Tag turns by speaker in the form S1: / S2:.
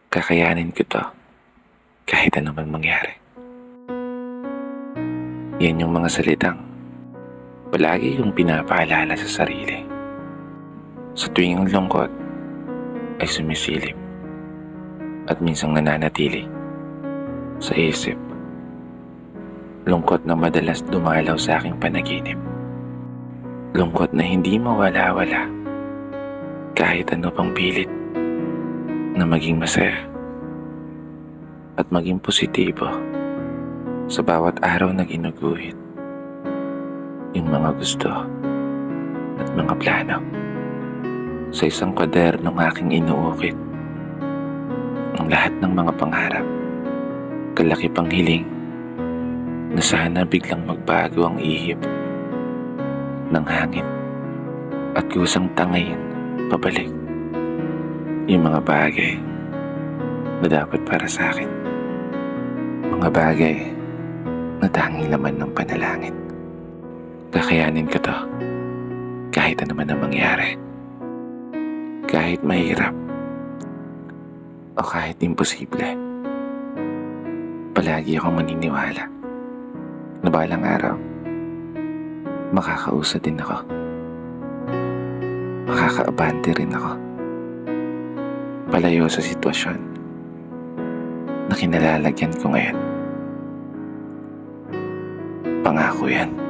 S1: Kakayanin ko 'to kahit ano man mangyari. Yan yung mga salitang palagi kong pinapaalala sa sarili. Sa tuwing ang lungkot ay sumisilip at minsang nananatili sa isip. Lungkot na madalas dumalaw sa aking panaginip. Lungkot na hindi mawala-wala kahit ano pang pilit na maging masaya at maging positibo sa bawat araw na ginuguhit yung mga gusto at mga plano. Sa isang kwadernong aking inuukit ang lahat ng mga pangarap, kalaki pang hiling na sana biglang magbago ang ihip ng hangin at kusang tangayin pabalik yung mga bagay na dapat para sa akin. Mga bagay na tanging laman ng panalangin. Kakayanin ko 'to kahit ano man ang mangyari. Kahit mahirap o kahit imposible. Palagi akong maniniwala na balang araw makakausad din ako. Makakaabante rin ako. Palayo sa sitwasyon na kinalalagyan ko ngayon. Pangako yan.